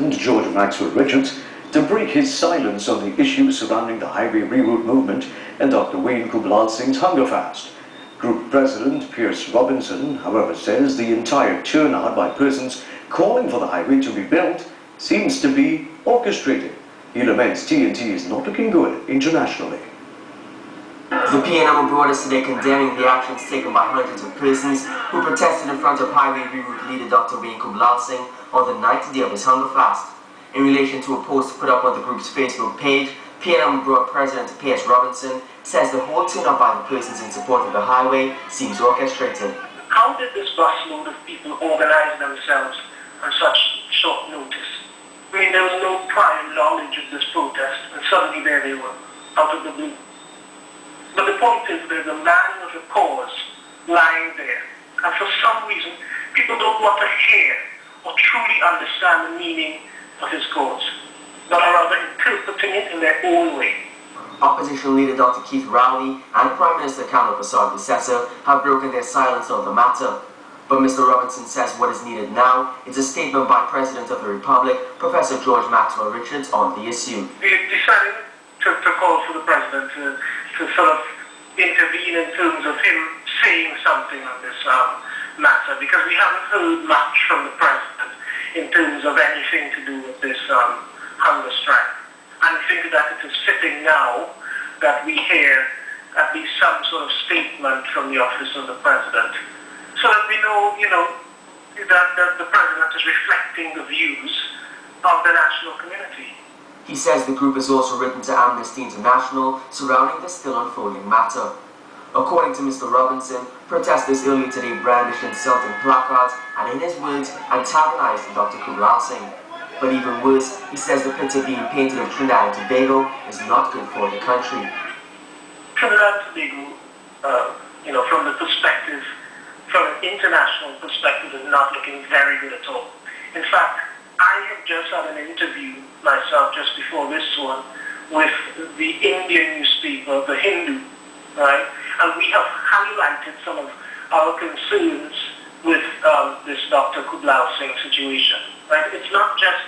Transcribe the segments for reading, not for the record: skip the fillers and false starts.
President George Maxwell Richards to break his silence on the issues surrounding the highway reroute movement and Dr. Wayne Kublal Singh's hunger fast. Group President Pearce Robinson, however, says the entire turnout by persons calling for the highway to be built seems to be orchestrated. He laments TNT is not looking good internationally. The PNM abroad is today condemning the actions taken by hundreds of persons who protested in front of highway reroute leader Dr. Wayne Kublal Singh on the 9th day of his hunger fast. In relation to a post put up on the group's Facebook page, PNM abroad President Pearce Robinson says the whole turnout by the persons in support of the highway seems orchestrated. How did this busload of people organize themselves on such short notice? I mean, there was no prior knowledge of this protest, and suddenly there they were, out of the blue. But the point is, there's a man with a cause lying there, and for some reason, people don't want to hear or truly understand the meaning of his cause, but are rather interpreting it in their own way. Opposition leader Dr. Keith Rowley and Prime Minister Kamala Prasad-Bissessar have broken their silence on the matter. But Mr. Robinson says what is needed now is a statement by President of the Republic, Professor George Maxwell Richards, on the issue. We decided to call for the President to sort of intervene in terms of him saying something on this matter, because we haven't heard much from the President in terms of anything to do with this hunger strike. And I think that it is fitting now that we hear at least some sort of statement from the office of the President, so that we know, that the President is reflecting the views of the national community. He says the group has also written to AMNESTY INTERNATIONal surrounding the still unfolding matter. According to Mr. Robinson, protesters earlier today brandished insulting placards and, in his words, antagonized Dr. Kublal Singh. But even worse, he says the picture being painted of Trinidad and Tobago is not good for the country. Trinidad and Tobago, from the perspective, from an international perspective, is not looking very good at all. In fact, I have just had an interview myself just before this one with the Indian newspaper, The Hindu, right? And we have highlighted some of our concerns with this Dr. Kublal Singh situation, right? It's not just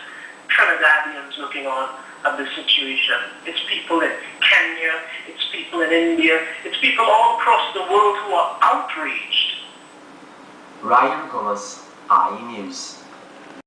Trinidadians looking on at this situation. It's people in Kenya, it's people in India, it's people all across the world who are outraged. Ryan Gomez, IE News.